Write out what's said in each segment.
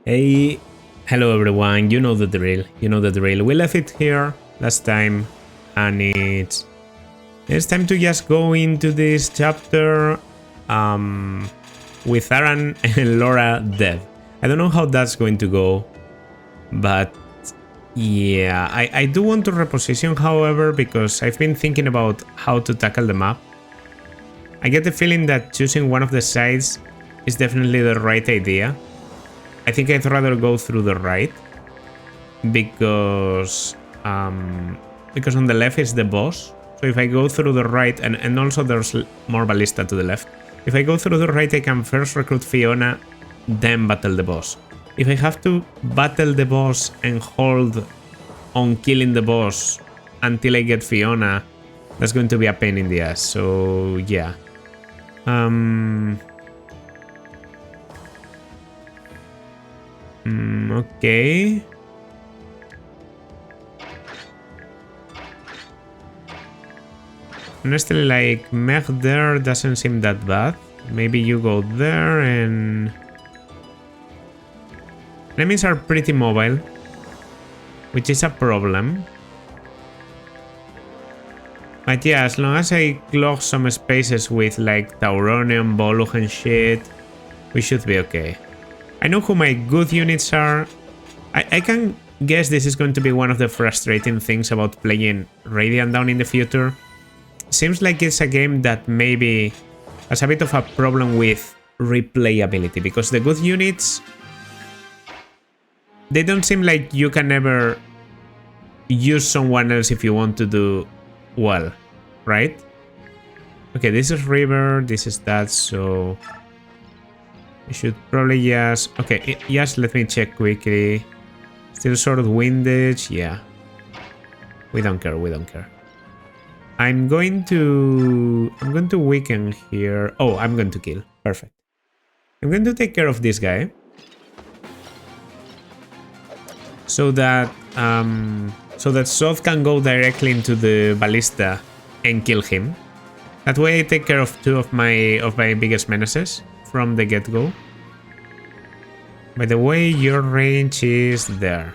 Hey, hello everyone, you know the drill, We left it here last time and it's time to just go into this chapter with Aaron and Laura dead. I don't know how that's going to go, but yeah, I do want to reposition, however, because I've been thinking about how to tackle the map. I get the feeling that choosing one of the sides is definitely the right idea. I think I'd rather go through the right because on the left is the boss. So if I go through the right, and also there's more ballista to the left. If I go through the right, I can first recruit Fiona, then battle the boss. If I have to battle the boss and hold on killing the boss until I get Fiona, that's going to be a pain in the ass. So yeah. Okay. Honestly, like, mech there doesn't seem that bad. Maybe you go there and... Enemies are pretty mobile, which is a problem. But yeah, as long as I clog some spaces with like Tauronium, Boluch and shit, we should be okay. I know who my good units are. I can guess this is going to be one of the frustrating things about playing Radiant Dawn in the future. Seems like it's a game that maybe has a bit of a problem with replayability, because the good units, they don't seem like you can ever use someone else if you want to do well, right? Okay, this is river, this is that, so... I should probably just... Okay, just let me check quickly. Still sort of windage, yeah. We don't care, we don't care. I'm going to weaken here. Oh, I'm going to kill. Perfect. I'm going to take care of this guy. So that Soth can go directly into the ballista and kill him. That way I take care of two of my biggest menaces from the get-go. By the way, your range is there.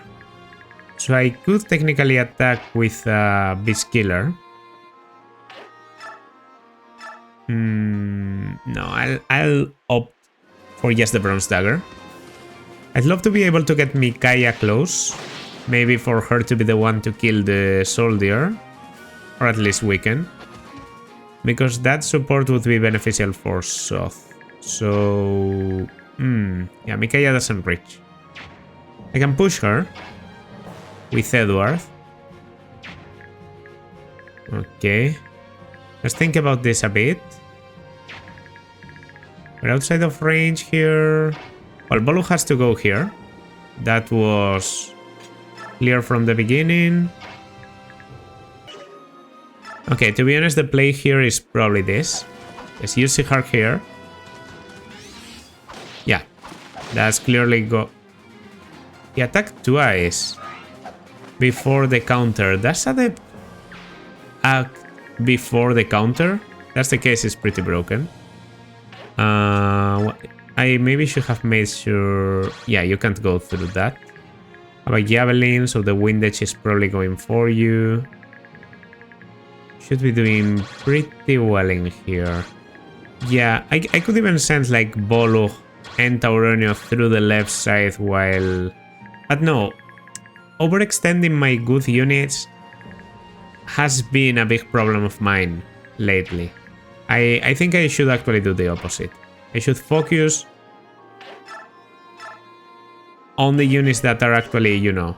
So I could technically attack with Beast Killer. No, I'll opt for just the Bronze Dagger. I'd love to be able to get Micaiah close. Maybe for her to be the one to kill the soldier. Or at least weaken. Because that support would be beneficial for Soth. So... yeah, Micaiah doesn't reach. I can push her with Edward. Okay. Let's think about this a bit. We're outside of range here. Well, Bolu has to go here. That was clear from the beginning. Okay, to be honest, the play here is probably this. Let's use her here. Yeah, that's clearly go. He attacked twice before the counter. That's a the act before the counter. That's the case. It's pretty broken. I maybe should have made sure. Yeah, you can't go through that. Have a javelin, so the windage is probably going for you. Should be doing pretty well in here. Yeah, I could even send like Bolu and Tauronio through the left side while... But no, overextending my good units has been a big problem of mine lately. I think I should actually do the opposite. I should focus on the units that are actually, you know,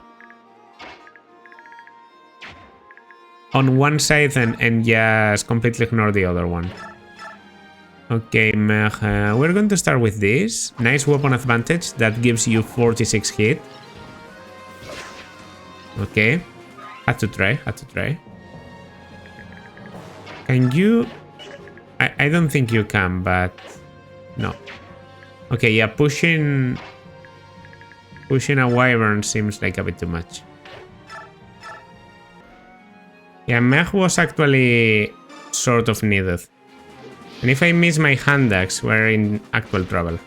on one side and just completely ignore the other one. Okay, we're going to start with this. Nice weapon advantage that gives you 46 hit. Okay. Had to try. Can you... I don't think you can, but... No. Okay, yeah, pushing a wyvern seems like a bit too much. Yeah, mech was actually sort of needed. And if I miss my hand axe, we're in actual trouble.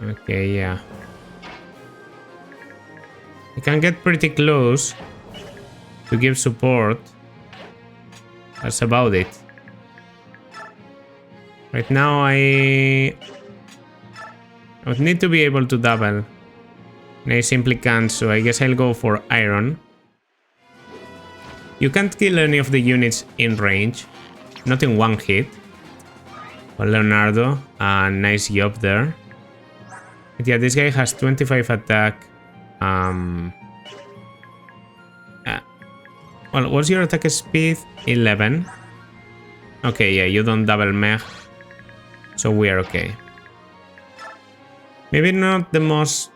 Okay, yeah. I can get pretty close to give support. That's about it. Right now I would need to be able to double. And I simply can't, so I guess I'll go for iron. You can't kill any of the units in range. Not in one hit. Well, Leonardo, nice job there. But yeah, this guy has 25 attack. Well, what's your attack speed? 11. Okay, yeah, you don't double mech. So we are okay. Maybe not the most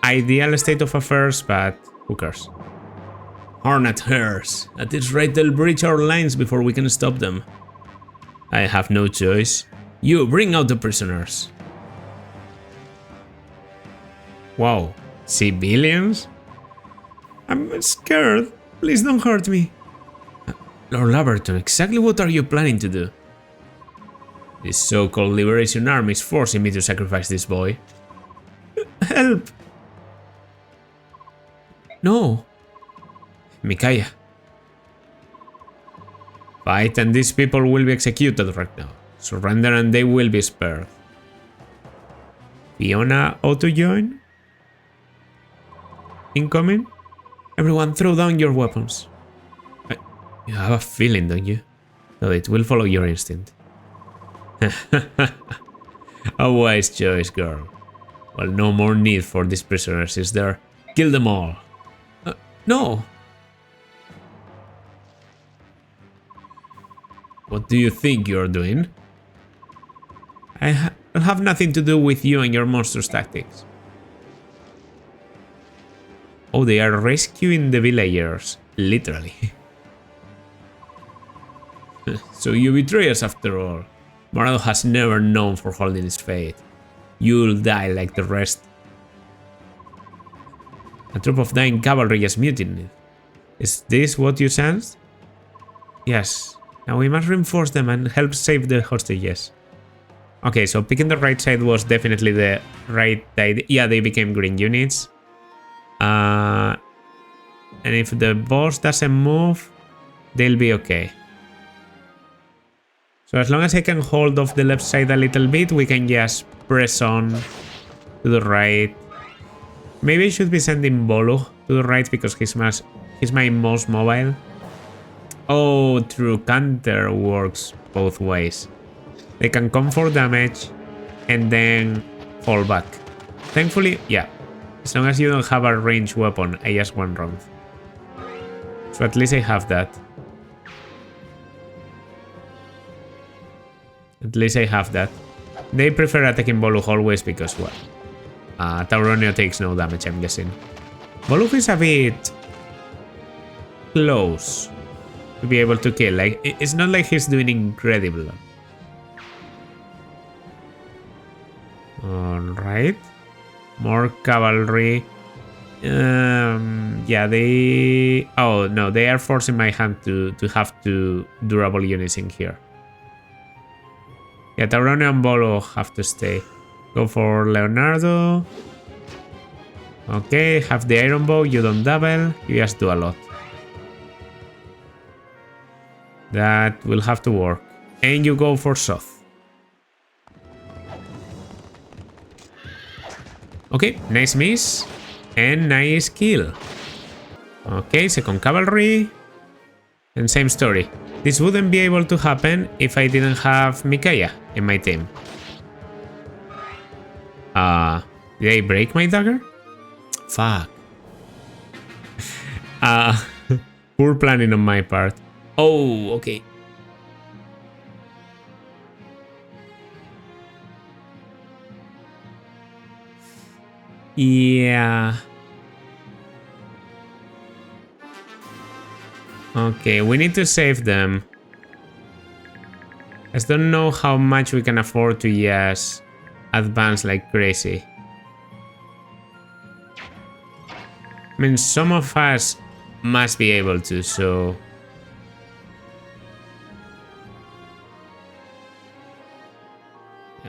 ideal state of affairs, but who cares? Hornet hers. At this rate, they'll breach our lines before we can stop them. I have no choice. You, bring out the prisoners. Wow, civilians? I'm scared. Please don't hurt me. Lord Laverton, exactly what are you planning to do? This so-called Liberation Army is forcing me to sacrifice this boy. Help! No. Micaiah. Fight and these people will be executed right now. Surrender and they will be spared. Fiona auto-join? Incoming? Everyone throw down your weapons. You have a feeling, don't you? No, it will follow your instinct. A wise choice, girl. Well, no more need for these prisoners, is there? Kill them all. No! What do you think you're doing? I'll have nothing to do with you and your monstrous tactics. Oh, they are rescuing the villagers, literally. So you betray us after all. Marado has never known for holding his faith. You'll die like the rest. A troop of dying cavalry is mutinied. Is this what you sensed? Yes. Now we must reinforce them and help save the hostages. Okay, so picking the right side was definitely the right idea. Yeah, they became green units. And if the boss doesn't move, they'll be okay. So as long as I can hold off the left side a little bit, we can just press on to the right. Maybe I should be sending Bolo to the right because he's my most mobile. Oh, true. Counter works both ways. They can come for damage and then fall back. Thankfully, yeah. As long as you don't have a ranged weapon, I just one round. So at least I have that. At least I have that. They prefer attacking Bolu always because, well, Tauronio takes no damage, I'm guessing. Bolu is a bit close to be able to kill. Like, it's not like he's doing incredible. Alright. More cavalry. Yeah, they... Oh, no, they are forcing my hand to have two durable units in here. Yeah, Tauronio and Bolo have to stay. Go for Leonardo. Okay, have the iron bow, you don't double, you just do a lot. That will have to work. And you go for Soth. Okay, nice miss. And nice kill. Okay, second cavalry. And same story. This wouldn't be able to happen if I didn't have Micaiah in my team. Did I break my dagger? Fuck. Poor planning on my part. Oh, okay. Yeah. Okay, we need to save them. I just don't know how much we can afford to just advance like crazy. I mean, some of us must be able to, so...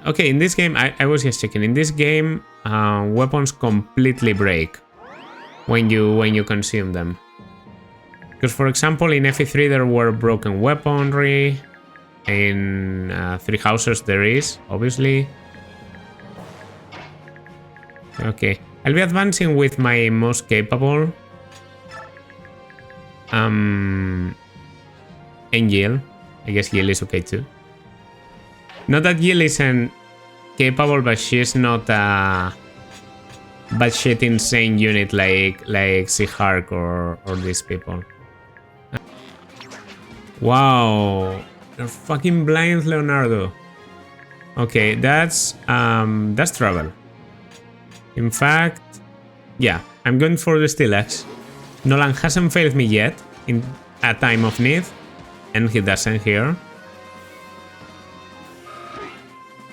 Okay, in this game, I was just checking. In this game, weapons completely break when you consume them. Because, for example, in FE3 there were broken weaponry. In Three Houses there is, obviously. Okay, I'll be advancing with my most capable. And Gil. I guess Gil is okay too. Not that Gil isn't capable, but she's not a bad shit insane unit like Seahark or these people. Wow, they're fucking blind, Leonardo. Okay, that's trouble. In fact, yeah, I'm going for the Stilax. Nolan hasn't failed me yet in a time of need, and he doesn't here.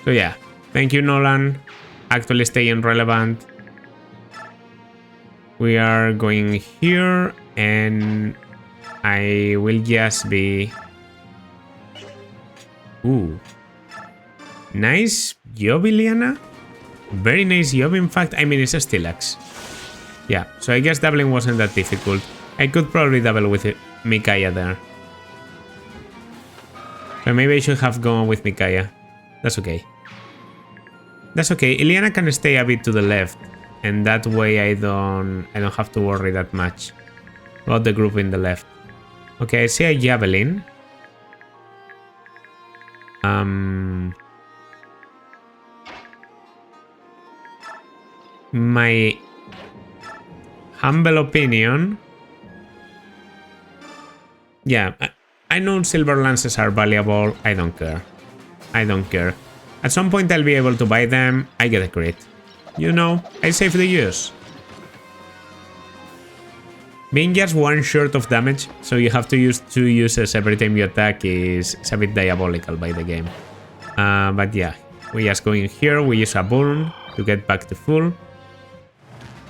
So yeah, thank you, Nolan. Actually staying relevant. We are going here, and I will just be... Ooh. Nice job, Ileana. Very nice job, in fact. I mean, it's a Stilax. Yeah, so I guess doubling wasn't that difficult. I could probably double with Micaiah there. So maybe I should have gone with Micaiah. That's okay. That's okay. Ileana can stay a bit to the left, and that way I don't have to worry that much about the group in the left. Okay, I see a Javelin. My humble opinion. Yeah, I know silver lances are valuable. I don't care. I don't care. At some point I'll be able to buy them. I get a crit. You know, I save the use. Being just one short of damage, so you have to use 2 uses every time you attack is a bit diabolical by the game. But yeah, we just go in here, we use a burn to get back to full.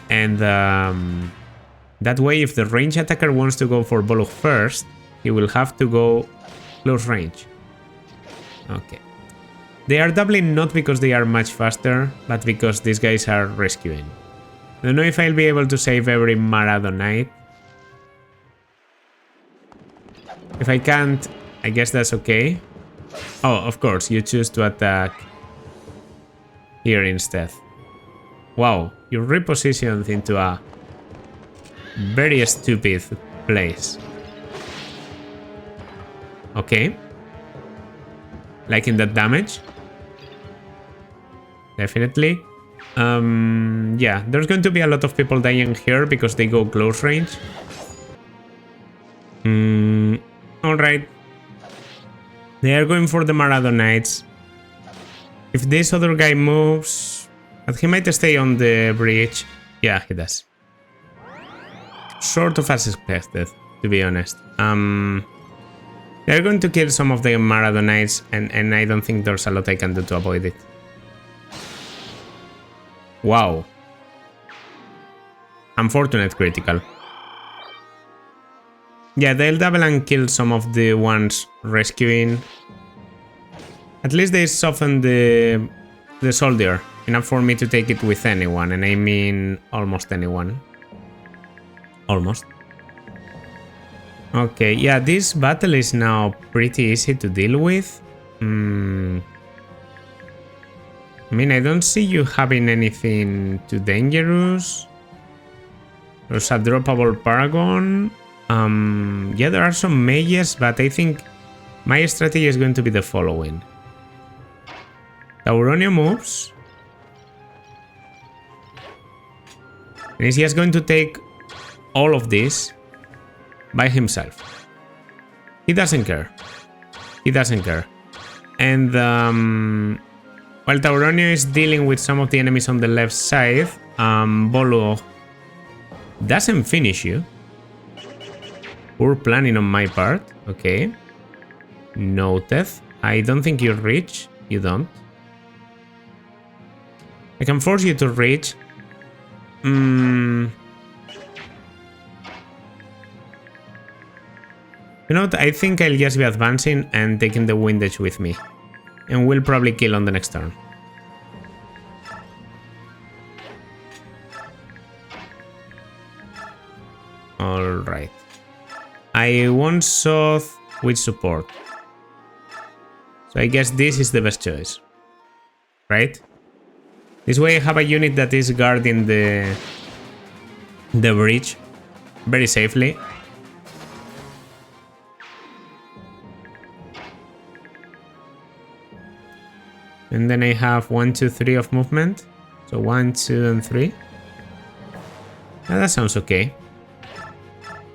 And that way, if the range attacker wants to go for Boluk first, he will have to go close range. Okay. They are doubling not because they are much faster, but because these guys are rescuing. I don't know if I'll be able to save every Marado Knight. If I can't, I guess that's okay. Oh, of course, you choose to attack here instead. Wow, you repositioned into a very stupid place. Okay. Liking that damage. Definitely. Yeah, there's going to be a lot of people dying here because they go close range. Alright. They are going for the Marado Knights. If this other guy moves... But he might stay on the bridge. Yeah, he does. Sort of as expected, to be honest. They're going to kill some of the Marado Knights, and I don't think there's a lot I can do to avoid it. Wow. Unfortunate critical. Yeah, they'll double and kill some of the ones rescuing. At least they soften the soldier. Enough for me to take it with anyone, and I mean almost anyone. Almost. Okay, yeah, this battle is now pretty easy to deal with. I mean, I don't see you having anything too dangerous. There's a droppable Paragon. Yeah, there are some mages, but I think my strategy is going to be the following. Tauronio moves. And he's just going to take all of this by himself. He doesn't care. He doesn't care. And while Tauronio is dealing with some of the enemies on the left side, Bolo doesn't finish you. Poor planning on my part. Okay. Noted. I don't think you reach. You don't. I can force you to reach. You know what? I think I'll just be advancing and taking the windage with me. And we'll probably kill on the next turn. Alright. I want Soth with support. So I guess this is the best choice. Right? This way I have a unit that is guarding the bridge very safely. And then I have 1, 2, 3 of movement. So 1, 2, and 3. Now that sounds okay.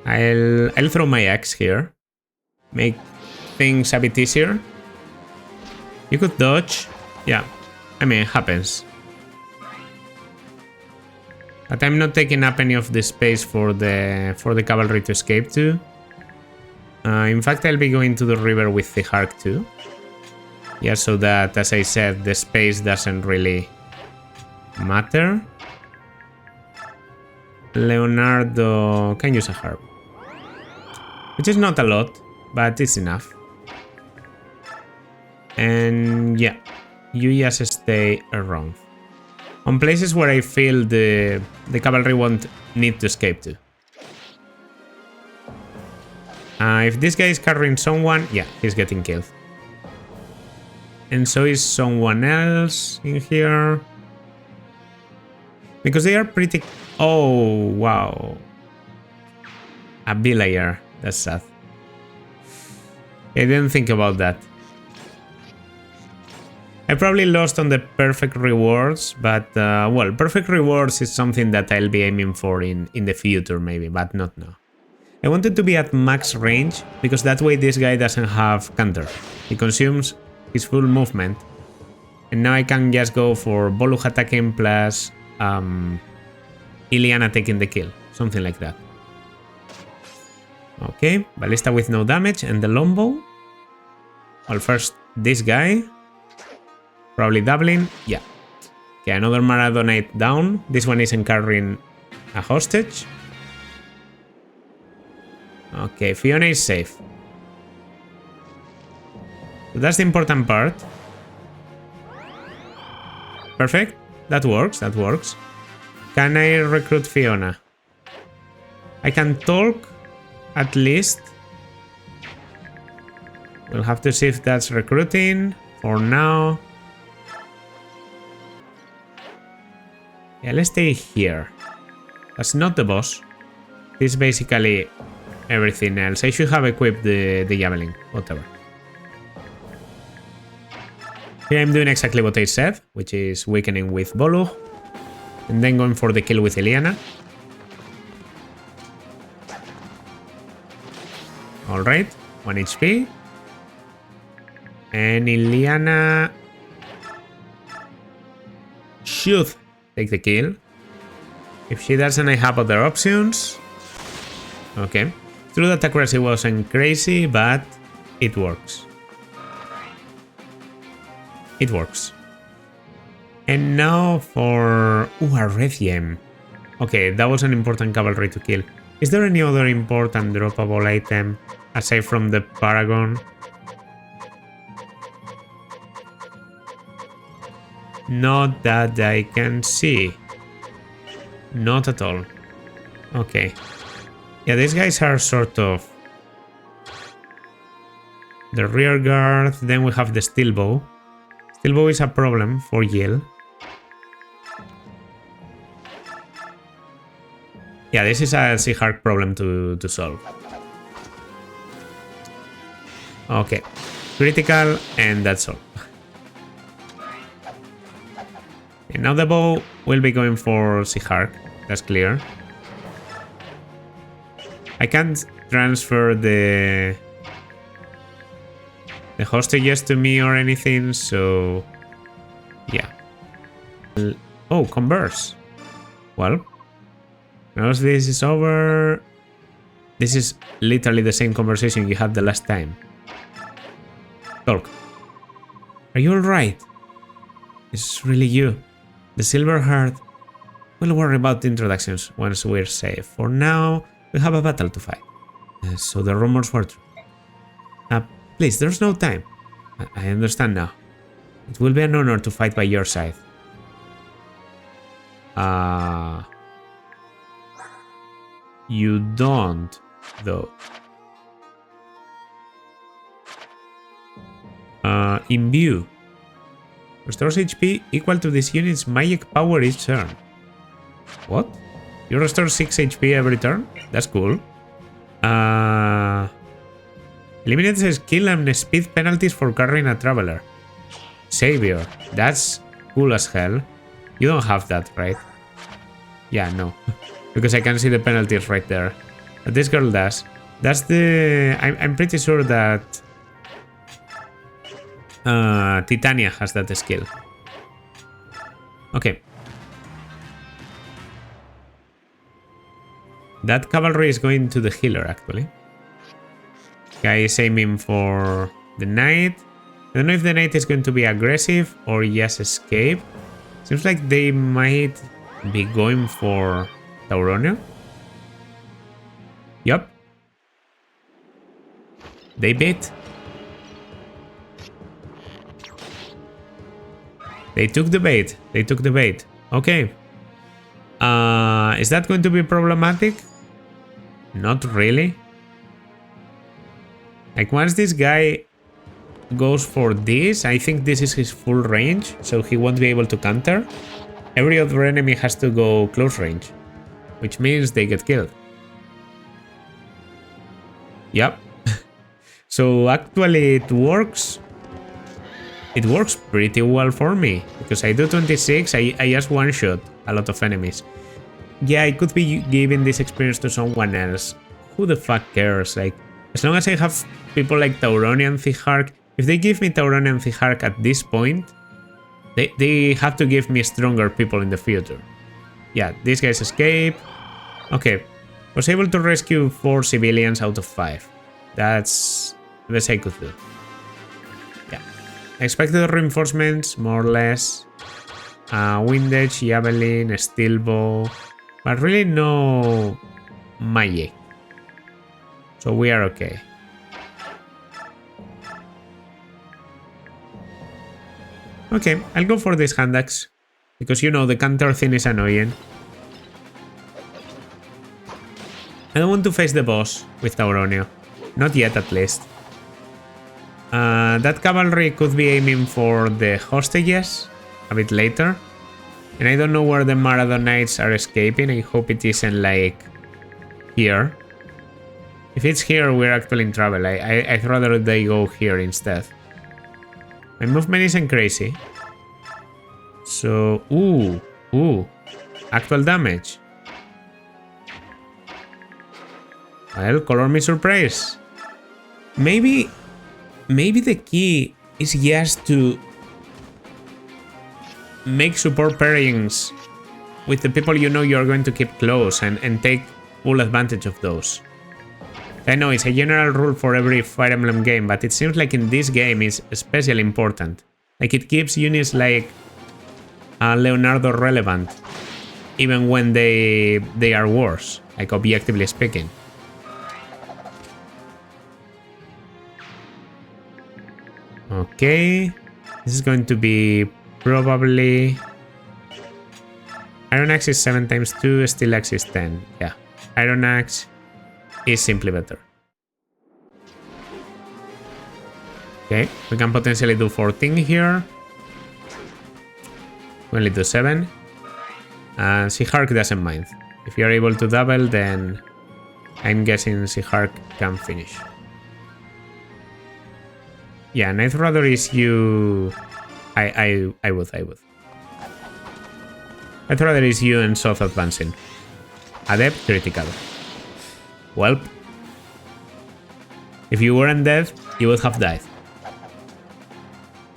I'll throw my axe here. Make things a bit easier. You could dodge. Yeah, I mean, it happens. But I'm not taking up any of the space for the cavalry to escape to. In fact, I'll be going to the river with the Hark too. Yeah, so that, as I said, the space doesn't really matter. Leonardo can use a harp. Which is not a lot, but it's enough. And yeah, you just stay around. On places where I feel the cavalry won't need to escape to. If this guy is carrying someone, yeah, he's getting killed. And so is someone else in here. Because they are pretty... Oh, wow. A villager. That's sad. I didn't think about that. I probably lost on the perfect rewards, but well, perfect rewards is something that I'll be aiming for in the future maybe, but not now. I wanted to be at max range, because that way this guy doesn't have counter. He consumes his full movement. And now I can just go for Boluch attacking plus Ileana taking the kill. Something like that. Okay, Ballista with no damage and the longbow. Well, first this guy. Probably doubling. Yeah. Okay, another Maradonite down. This one isn't carrying a hostage. Okay, Fiona is safe. So that's the important part. Perfect. That works, that works. Can I recruit Fiona? I can talk, at least. We'll have to see if that's recruiting. For now. Yeah, let's stay here. That's not the boss. This is basically everything else. I should have equipped the javelin. Whatever. Here I'm doing exactly what I said, which is weakening with Bolu. And then going for the kill with Ileana. Alright, 1 HP. And Ileana should take the kill. If she doesn't, I have other options. Okay. True that accuracy wasn't crazy, but it works. It works. And now for... Ooh, a red gem. Okay, that was an important cavalry to kill. Is there any other important droppable item aside from the Paragon? Not that I can see. Not at all. Okay. Yeah, these guys are sort of... the rear guard. Then we have the steel bow. Steel bow is a problem for Yale. Yeah, this is a Seahawk problem to solve. Okay. Critical, and that's all. And now the bow will be going for Seahawk. That's clear. I can't transfer the hostages to me or anything, so yeah. Oh, converse. Well, now this is over. This is literally the same conversation you had the last time. Talk. Are you alright? It's really you. The Silver Heart. We'll worry about the introductions once we're safe. For now, we have a battle to fight. So the rumors were true. Please, there's no time. I understand now. It will be an honor to fight by your side. You don't, though. Imbue. Restores HP equal to this unit's magic power each turn. What? You restore 6 HP every turn? That's cool. Eliminates skill and speed penalties for carrying a traveler. Savior. That's cool as hell. You don't have that, right? Yeah, no. Because I can see the penalties right there. But this girl does. That's the... I'm pretty sure that... Titania has that skill. Okay. That cavalry is going to the healer, actually. Guy is aiming for the knight. I don't know if the knight is going to be aggressive or just escape. Seems like they might be going for Tauronio. Yup. They bit. They took the bait. They took the bait. Okay. Is that going to be problematic? Not really. Like, once this guy goes for this, I think this is his full range, so he won't be able to counter. Every other enemy has to go close range, which means they get killed. Yep. So actually it works. It works pretty well for me, because I do 26, I just one-shot a lot of enemies. Yeah, I could be giving this experience to someone else. Who the fuck cares? Like, as long as I have people like Tauronio and Thihark, if they give me Tauronio and Thihark at this point, they have to give me stronger people in the future. Yeah, these guys escape. Okay, was able to rescue 4 civilians out of 5. That's the best I could do. Yeah, expected reinforcements, more or less. Wind Edge, Javelin, Steel Bow, but really no magic. So we are okay. Okay, I'll go for this hand axe, because you know the counter thing is annoying. I don't want to face the boss with Tauronio. Not yet, at least. That cavalry could be aiming for the hostages a bit later. And I don't know where the Marado Knights are escaping. I hope it isn't like here. If it's here, we're actually in trouble. I'd rather they go here instead. My movement isn't crazy. So, ooh. Actual damage. Well, color me surprise. Maybe the key is just to make support pairings with the people you know you're going to keep close and take full advantage of those. I know it's a general rule for every Fire Emblem game, but it seems like in this game it's especially important. Like, it keeps units like Leonardo relevant, even when they are worse, like objectively speaking. Okay, this is going to be probably... Iron Axe is 7 times 2, Steel Axe is 10. Yeah, Iron Axe is simply better. Okay, we can potentially do 14 here. We only do 7. And Thihark doesn't mind. If you're able to double, then I'm guessing Thihark can finish. Yeah, and I'd rather is you... I would. I'd rather is you and Soth advancing. Adept critical. Welp. If you weren't dead, you would have died.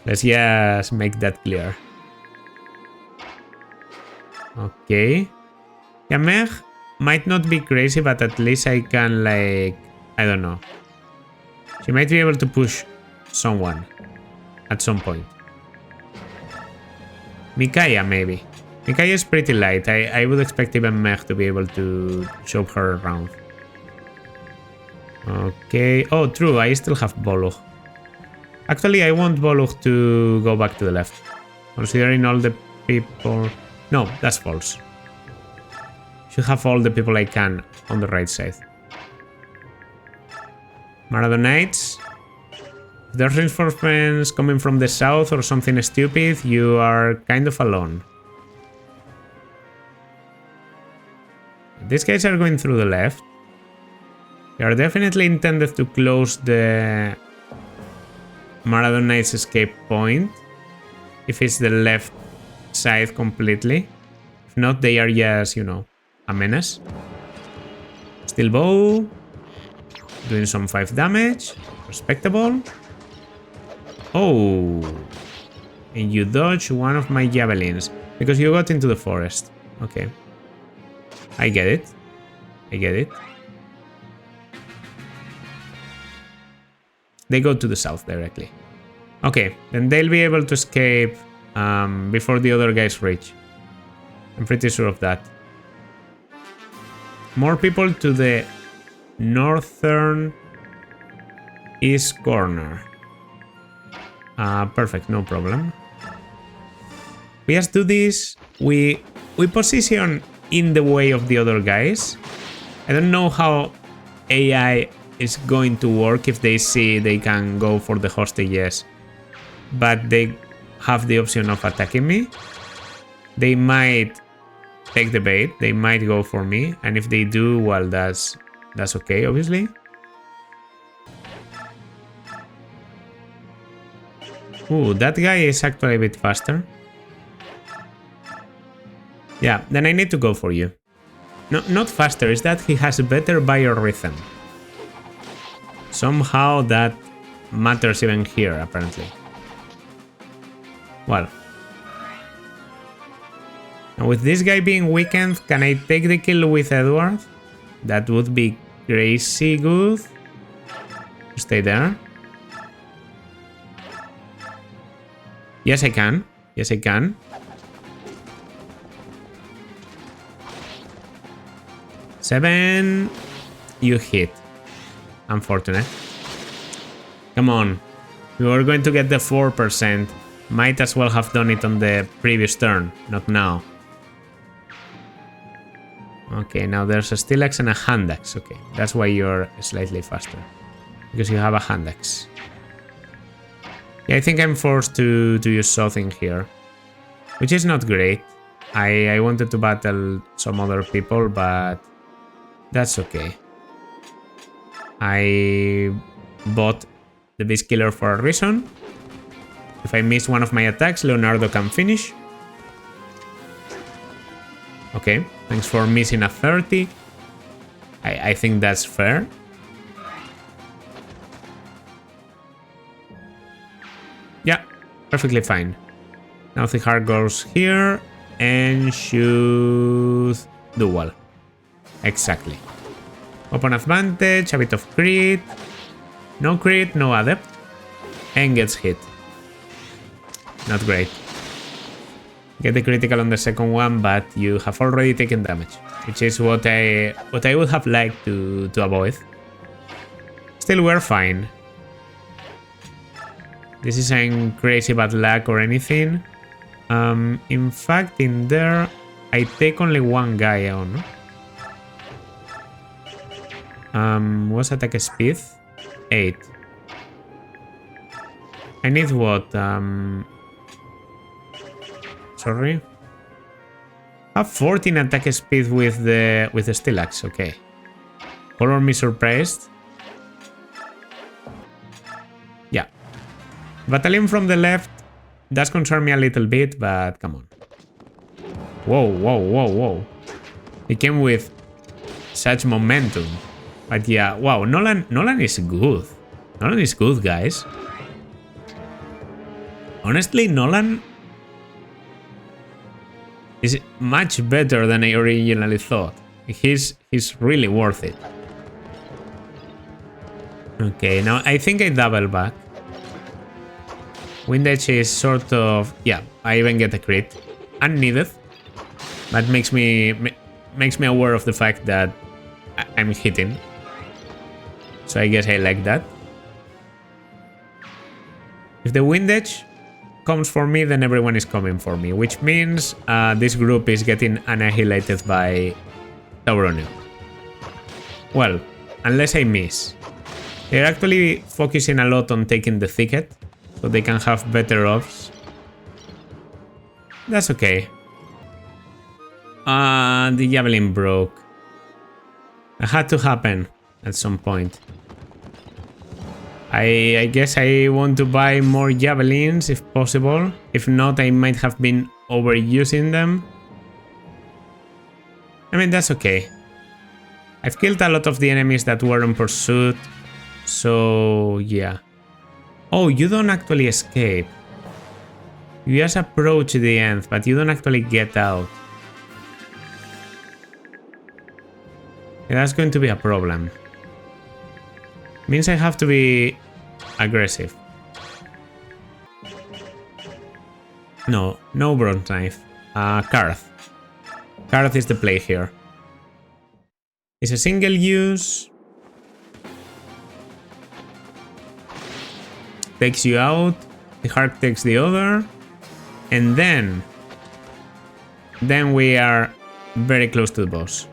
Let's just make that clear. Okay. Yeah, Meg might not be crazy, but at least I can, like... I don't know. She might be able to push someone at some point. Micaiah, maybe. Micaiah is pretty light. I would expect even Meg to be able to show her around. Okay. Oh, true. I still have Bolo. Actually, I want Volug to go back to the left. Considering all the people... No, that's false. Should have all the people I can on the right side. Marado Knights. If there's reinforcements coming from the south or something stupid, you are kind of alone. These guys are going through the left. They are definitely intended to close the Marado Knights escape point. If it's the left side completely. If not, they are just, you know, a menace. Steel bow. Doing some 5 damage. Respectable. Oh. And you dodge one of my javelins. Because you got into the forest. Okay. I get it. I get it. They go to the south directly. Okay, then they'll be able to escape before the other guys reach. I'm pretty sure of that. More people to the northern east corner. Perfect, no problem. We just do this. We position in the way of the other guys. I don't know how AI is going to work if they see they can go for the hostages, but they have the option of attacking me. They might take the bait, they might go for me, and if they do, well, that's okay, obviously. Ooh, that guy is actually a bit faster. Yeah, then I need to go for you. No, not faster, is that he has a better biorhythm. Somehow that matters even here, apparently. Well. And with this guy being weakened, can I take the kill with Edward? That would be crazy good. Stay there. Yes, I can. Yes, I can. Seven. You hit. Unfortunate. Come on. We were going to get the 4%. Might as well have done it on the previous turn, not now. Okay, now there's a steel axe and a hand axe. Okay, that's why you're slightly faster. Because you have a hand axe. Yeah, I think I'm forced to use something here. Which is not great. I wanted to battle some other people, but that's okay. I bought the Beast Killer for a reason. If I miss one of my attacks, Leonardo can finish. Okay, thanks for missing a 30. I think that's fair. Yeah, perfectly fine. Now the heart goes here and shoots dual. Exactly. Open advantage, a bit of crit. No crit, no adept. And gets hit. Not great. Get the critical on the second one, but you have already taken damage, which is what I would have liked to avoid. Still, we're fine. This isn't crazy bad luck or anything. In fact, in there, I take only one guy on. What's attack speed? 8. I need what? Sorry. I have 14 attack speed with the steel axe. Okay. Color me surprised. Yeah. Battalion from the left does concern me a little bit, but come on. Whoa, whoa, whoa, whoa. He came with such momentum. But yeah, wow, Nolan is good. Nolan is good, guys. Honestly, Nolan is much better than I originally thought. He's really worth it. Okay, now I think I double back. Wind Edge is sort of... Yeah, I even get a crit. Unneeded. That makes me aware of the fact that I'm hitting. So I guess I like that. If the wind edge comes for me, then everyone is coming for me, which means this group is getting annihilated by Tauronio. Well, unless I miss. They're actually focusing a lot on taking the thicket, so they can have better offs. That's okay. The javelin broke. It had to happen at some point. I guess I want to buy more javelins if possible. If not, I might have been overusing them. I mean, that's okay. I've killed a lot of the enemies that were in pursuit. So, yeah. Oh, you don't actually escape. You just approach the end, but you don't actually get out. Yeah, that's going to be a problem. Means I have to be aggressive. No bronze knife. Karth. Karth is the play here. It's a single use. Takes you out. The heart takes the other. And then we are very close to the boss.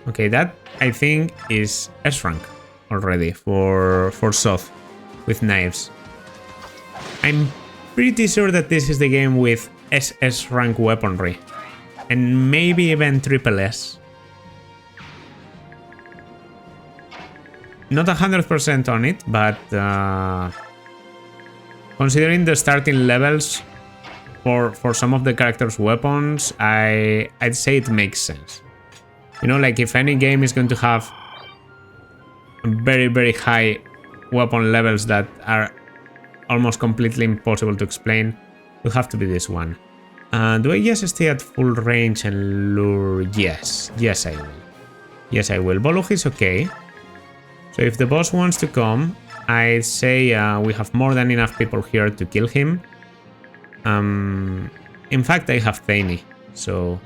Okay, that I think is S rank already for Soth with knives. I'm pretty sure that this is the game with SS rank weaponry. And maybe even triple S. Not 100% on it, but considering the starting levels for some of the characters' weapons, I'd say it makes sense. You know, like if any game is going to have very, very high weapon levels that are almost completely impossible to explain, it will have to be this one. Do I just stay at full range and lure? Yes. Yes, I will. Yes, I will. Boloch is okay. So if the boss wants to come, I'd say we have more than enough people here to kill him. In fact, I have Thaini, so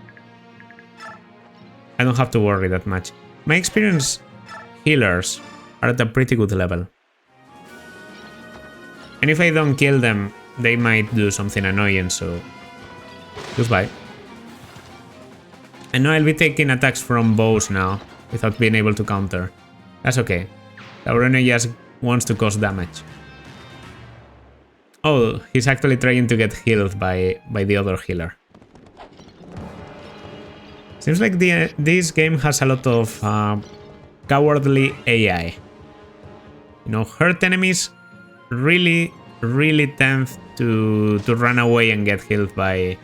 I don't have to worry that much. My experienced healers are at a pretty good level. And if I don't kill them, they might do something annoying, so goodbye. I know I'll be taking attacks from bows now, without being able to counter. That's okay. Tauronio just wants to cause damage. Oh, he's actually trying to get healed by the other healer. Seems like this game has a lot of cowardly AI. You know, hurt enemies really tend to run away and get healed by,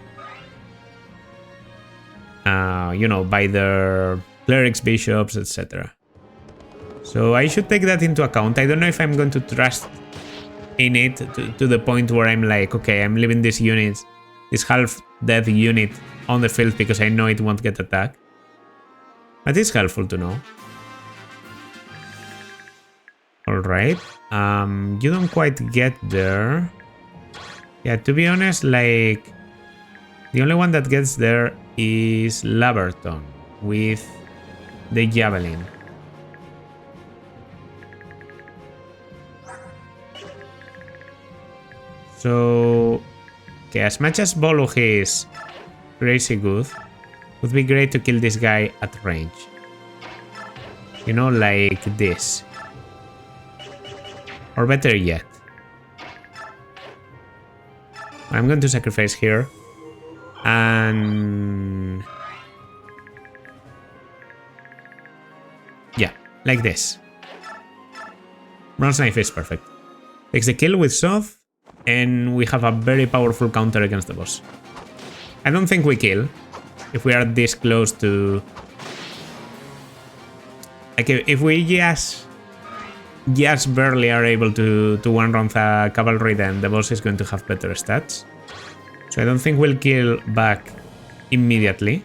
you know, by their clerics, bishops, etc. So I should take that into account. I don't know if I'm going to trust in it to the point where I'm like, okay, I'm leaving this unit, this half-dead unit on the field because I know it won't get attacked. But it's helpful to know. Alright. You don't quite get there. Yeah, to be honest, like, the only one that gets there is Laberton with the javelin. So, okay, as much as Boloch is crazy good, it would be great to kill this guy at range. You know, like this. Or better yet. I'm going to sacrifice here. And yeah, like this. Bronze knife is perfect. Takes the kill with Soth. And we have a very powerful counter against the boss. I don't think we kill if we are this close to... Like, if we just barely are able to one-round the cavalry, then the boss is going to have better stats. So I don't think we'll kill back immediately.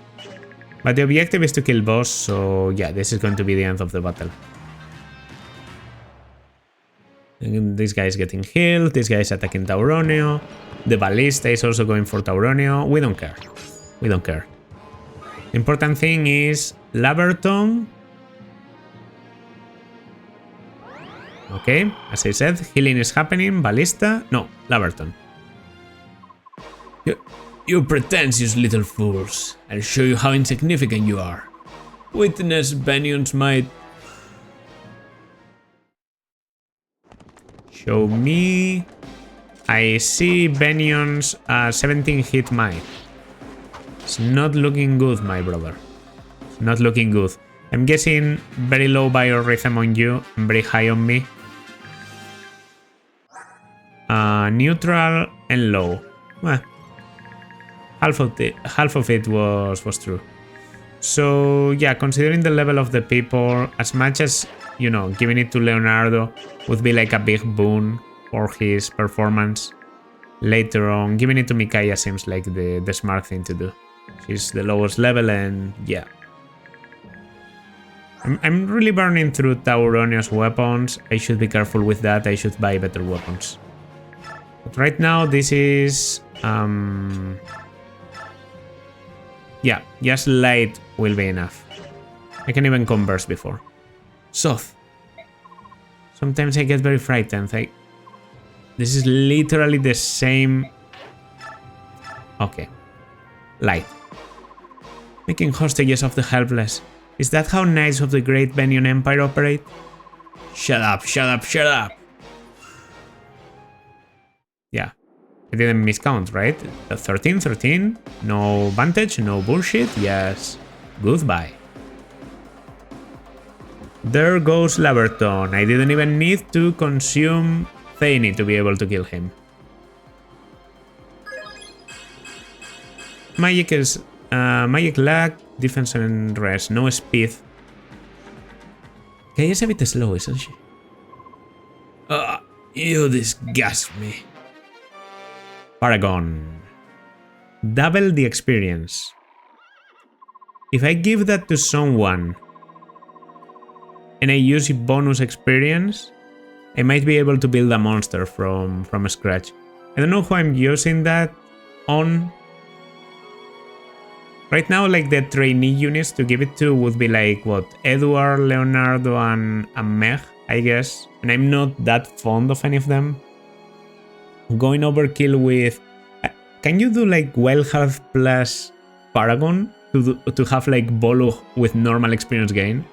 But the objective is to kill boss, so yeah, this is going to be the end of the battle. And this guy is getting healed, this guy is attacking Tauronio, the Ballista is also going for Tauronio. We don't care. We don't care. Important thing is Laberton. Okay, as I said, healing is happening. Ballista. No, Laverton. You pretentious little fools. I'll show you how insignificant you are. Witness Benion's might. Show me. I see Benion's 17 hit might. It's not looking good, my brother. It's not looking good. I'm guessing very low biorhythm on you and very high on me. Neutral and low. Well, half of it was true. So yeah, considering the level of the people, as much as, you know, giving it to Leonardo would be like a big boon for his performance later on, giving it to Micaiah seems like the smart thing to do. She's the lowest level, and yeah. I'm really burning through Tauronius weapons. I should be careful with that. I should buy better weapons. But right now this is yeah, just light will be enough. I can even converse before. Soth. Sometimes I get very frightened. This is literally the same. Okay. Light. Making hostages of the helpless. Is that how knights of the Great Benion Empire operate? Shut up, shut up, shut up! Yeah. I didn't miscount, right? 13, 13. No vantage, no bullshit. Yes. Goodbye. There goes Laverton. I didn't even need to consume Thainy to be able to kill him. Magic is magic lag, defense and rest, no speed. Kaya is a bit slow, isn't she? You disgust me. Paragon. Double the experience. If I give that to someone and I use bonus experience, I might be able to build a monster from scratch. I don't know who I'm using that on. Right now, like the trainee units to give it to would be like, what, Edward, Leonardo, and Meg, I guess. And I'm not that fond of any of them. Going overkill with... Can you do like Wild Health plus Paragon to have like Bolo with normal experience gain?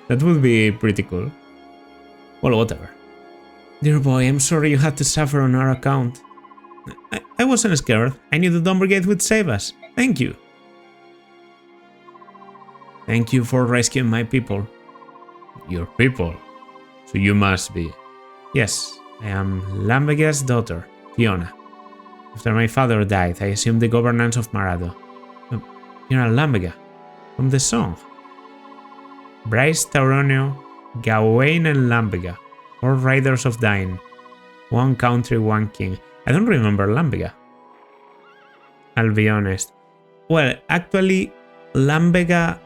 That would be pretty cool. Well, whatever. Dear boy, I'm sorry you had to suffer on our account. I wasn't scared. I knew the Dawn Brigade would save us. Thank you. Thank you for rescuing my people. Your people? So you must be. Yes, I am Lambega's daughter, Fiona. After my father died, I assumed the governance of Marado. You're Lambega, from the song. Bryce, Tauronio, Gawain and Lambega, 4 riders of Dine. 1 country, 1 king. I don't remember Lambega. I'll be honest. Well, actually, Lambega...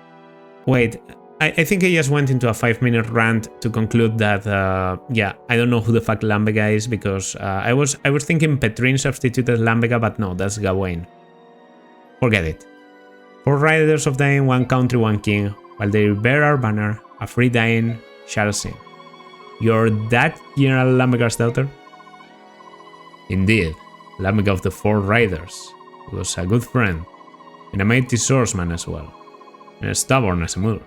Wait, I think I just went into a 5-minute rant to conclude that, yeah, I don't know who the fuck Lambega is, because I was thinking Petrine substituted Lambega, but no, that's Gawain. Forget it. 4 riders of Dine, 1 country, 1 king. While they bear our banner, a free Dine shall sing. You're that General Lambega's daughter? Indeed, Lambega of the 4 riders. He was a good friend, and a mighty swordsman as well. And stubborn as a mule.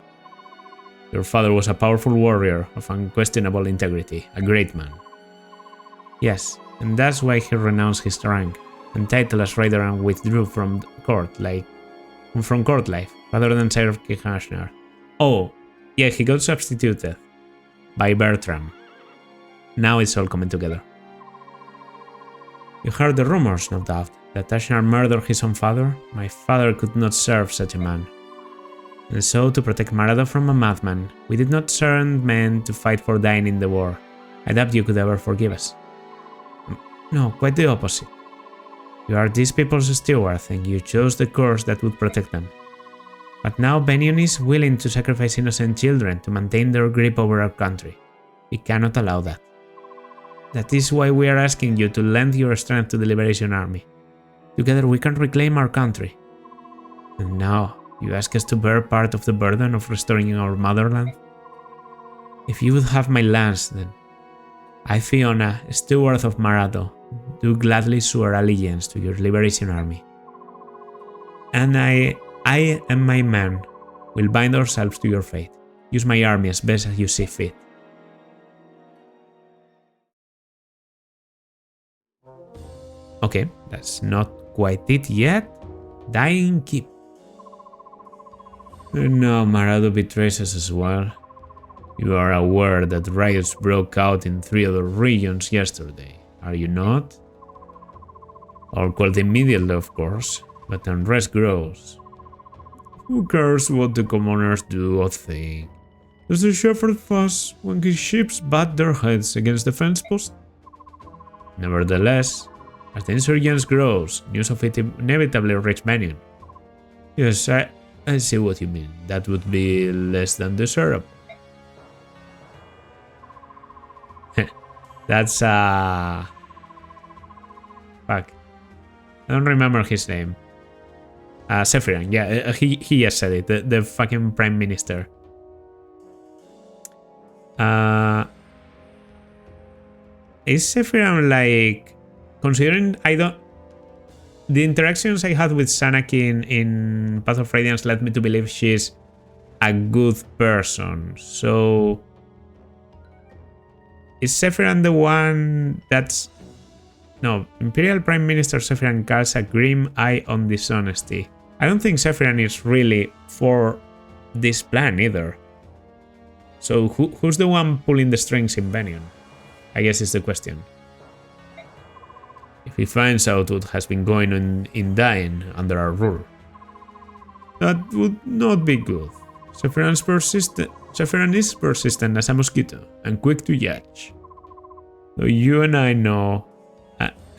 Your father was a powerful warrior of unquestionable integrity, a great man. Yes, and that's why he renounced his rank and title as rider and withdrew from court life, rather than serve King Ashnar. Oh, yeah, he got substituted by Bertram. Now it's all coming together. You heard the rumors, no doubt, that Ashnar murdered his own father? My father could not serve such a man. And so, to protect Marado from a madman, we did not send men to fight for Dine in the war. I doubt you could ever forgive us. No, quite the opposite. You are these people's steward, and you chose the course that would protect them. But now Benion is willing to sacrifice innocent children to maintain their grip over our country. We cannot allow that. That is why we are asking you to lend your strength to the Liberation Army. Together we can reclaim our country. And now, you ask us to bear part of the burden of restoring our motherland? If you would have my lands, then I, Fiona, steward of Marado, do gladly swear allegiance to your liberation army. And I and my men will bind ourselves to your fate. Use my army as best as you see fit. Okay, that's not quite it yet. Dying Keep. No, Marado betrays us as well. You are aware that riots broke out in 3 other regions yesterday, are you not? All quite immediately, of course, but unrest grows. Who cares what the commoners do or think? Does the shepherd fuss when his ships bat their heads against the fence post? Nevertheless, as the insurgents grows, news of it inevitably reach Benion. Yes, I see what you mean. That would be less than desirable. That's fuck. I don't remember his name. Sephiran, yeah, he just said it. The fucking prime minister. Is Sephiran like, considering the interactions I had with Sanaki in Path of Radiance led me to believe she's a good person. So is Sephiran the one that's... No, Imperial Prime Minister Sephiran casts a grim eye on dishonesty. I don't think Sephiran is really for this plan either. So who's the one pulling the strings in Benion? I guess is the question. If he finds out what has been going on in Dain under our rule, that would not be good. Sephiran is persistent as a mosquito and quick to judge. Though you and I know,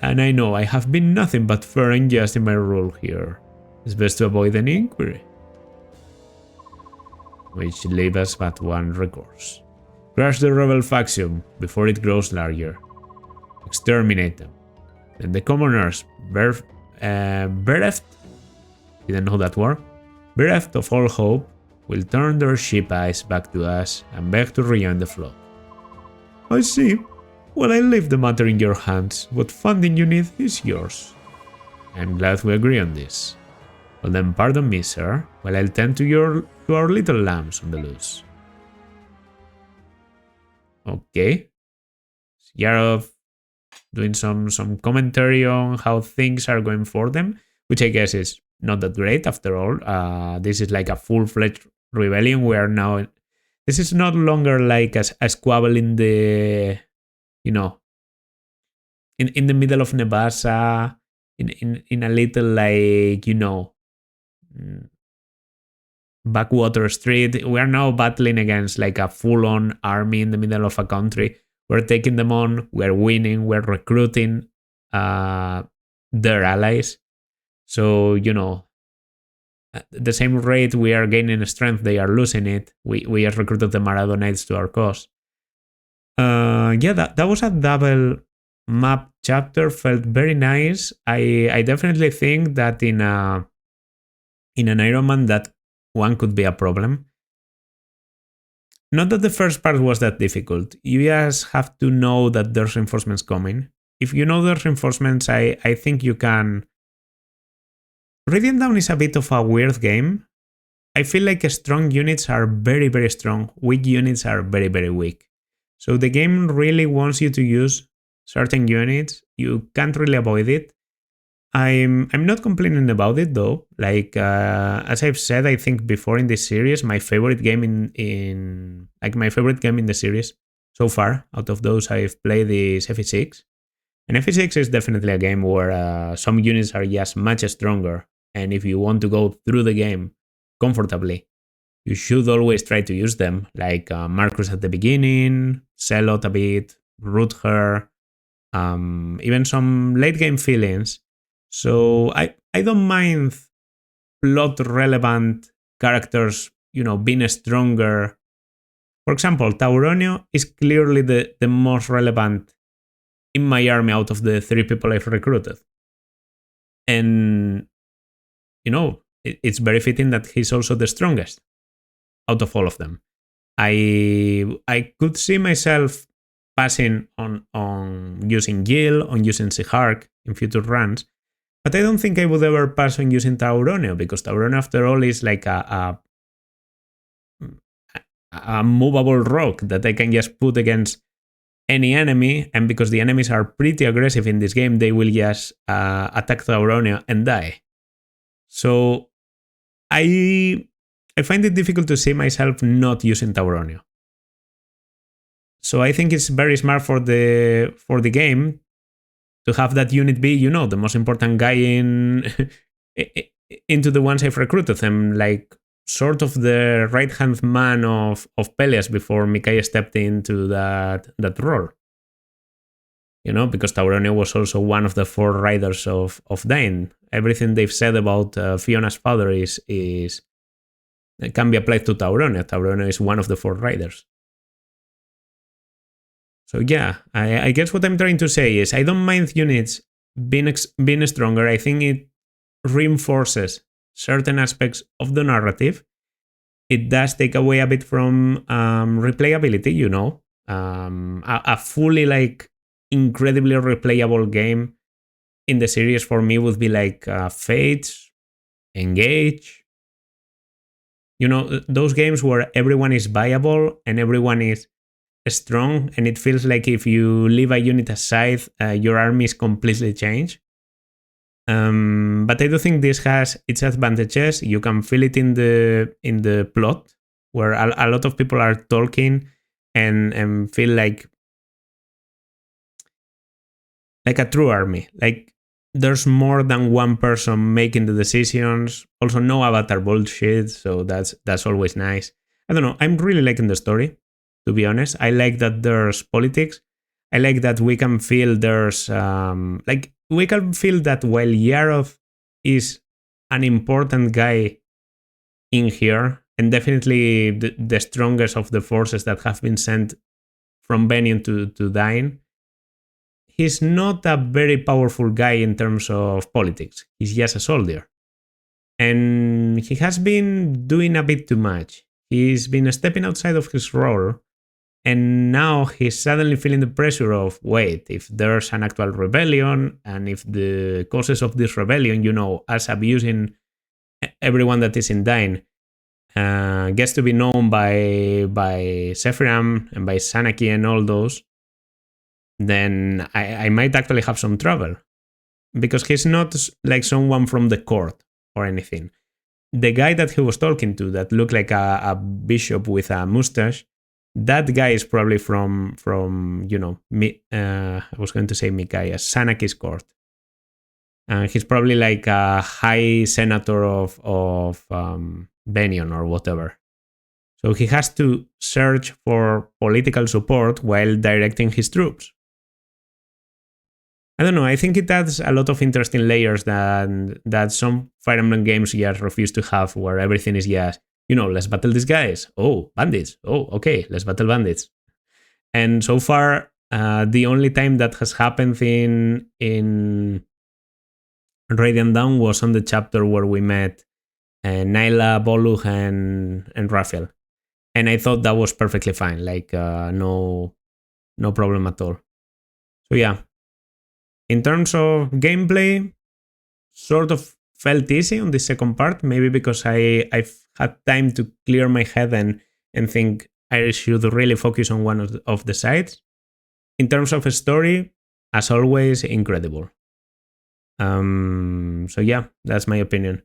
and I know I have been nothing but fair and just in my role here, it's best to avoid any inquiry. Which leaves us but one recourse. Crush the rebel faction before it grows larger. Exterminate them. Then the commoners, bereft, didn't know that word, bereft of all hope, will turn their sheep eyes back to us and beg to rejoin the flock. I see. Well, I leave the matter in your hands. What funding you need is yours. I'm glad we agree on this. Well then, pardon me, sir, while I'll tend to our little lambs on the loose. Okay. Yarov doing some commentary on how things are going for them, which I guess is not that great after all. This is like a full-fledged rebellion. We are now... This is no longer like a squabble in the... You know... In the middle of Nebasa, in a little like, you know... backwater street. We are now battling against like a full-on army in the middle of a country. We're taking them on, we're winning, we're recruiting their allies. So, you know, at the same rate we are gaining strength, they are losing it. We have recruited the Maradonites to our cause. Yeah, that was a double map chapter, felt very nice. I definitely think that in an Iron Man that one could be a problem. Not that the first part was that difficult. You just have to know that there's reinforcements coming. If you know there's reinforcements, I think you can... Radiant Dawn is a bit of a weird game. I feel like strong units are very, very strong. Weak units are very, very weak. So the game really wants you to use certain units. You can't really avoid it. I'm not complaining about it though. Like as I've said, I think before in this series, my favorite game in the series so far out of those I've played is FE6. And FE6 is definitely a game where some units are just much stronger. And if you want to go through the game comfortably, you should always try to use them. Like Marcus at the beginning, Celot a bit, Rutger, even some late game feelings. So I don't mind plot relevant characters, you know, being stronger. For example, Tauronio is clearly the most relevant in my army out of the 3 people I've recruited. And, you know, it's very fitting that he's also the strongest out of all of them. I could see myself passing on using Gil, on using Sihark in future runs. But I don't think I would ever pass on using Tauroneo, because Tauroneo, after all, is like a movable rock that I can just put against any enemy, and because the enemies are pretty aggressive in this game, they will just attack Tauroneo and die. So I find it difficult to see myself not using Tauroneo. So I think it's very smart for the game to have that unit be, the most important guy into the ones I've recruited them, like sort of the right-hand man of Peleas before Mikai stepped into that role. Because Tauroneo was also one of the 4 riders of Dain. Everything they've said about Fiona's father can be applied to Tauroneo. Tauroneo is one of the 4 riders. So yeah, I guess what I'm trying to say is I don't mind units being stronger. I think it reinforces certain aspects of the narrative. It does take away a bit from replayability, a fully like incredibly replayable game in the series for me would be like Fates, Engage. Those games where everyone is viable and everyone is strong, and it feels like if you leave a unit aside, your army is completely changed. But I do think this has its advantages. You can feel it in the plot, where a lot of people are talking and feel like a true army. Like there's more than one person making the decisions. Also, no avatar bullshit, so that's always nice. I don't know. I'm really liking the story, to be honest. I like that there's politics. I like that we can feel there's we can feel that while Yarov is an important guy in here, and definitely the strongest of the forces that have been sent from Benion to Dain, he's not a very powerful guy in terms of politics. He's just a soldier. And he has been doing a bit too much. He's been stepping outside of his role, and now he's suddenly feeling the pressure of, wait, if there's an actual rebellion, and if the causes of this rebellion, us abusing everyone that is in Dain, gets to be known by Sephiram and by Sanaki and all those, then I might actually have some trouble. Because he's not like someone from the court or anything. The guy that he was talking to that looked like a bishop with a mustache, that guy is probably from I was going to say Mikaya, Sanaki's court. And he's probably like a high senator of Benion or whatever. So he has to search for political support while directing his troops. I don't know, I think it adds a lot of interesting layers that some Fire Emblem games just refuse to have, where everything is just, let's battle these guys. Oh, bandits. Oh, okay, let's battle bandits. And so far, the only time that has happened in Radiant Dawn was on the chapter where we met Naila, Boluch, and Raphael. And I thought that was perfectly fine, like no problem at all. So yeah. In terms of gameplay, sort of felt easy on the second part, maybe because I've had time to clear my head and think I should really focus on one of the sides. In terms of story, as always, incredible. So yeah, that's my opinion.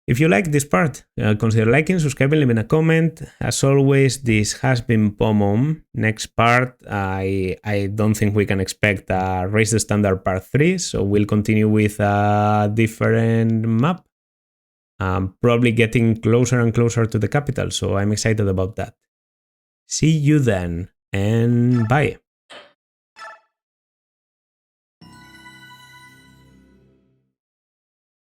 If you like this part, consider liking, subscribing, leaving a comment. As always, this has been Pomom. Next part, I don't think we can expect a Raise the Standard Part 3, so we'll continue with a different map. Probably getting closer and closer to the capital, so I'm excited about that. See you then, and bye.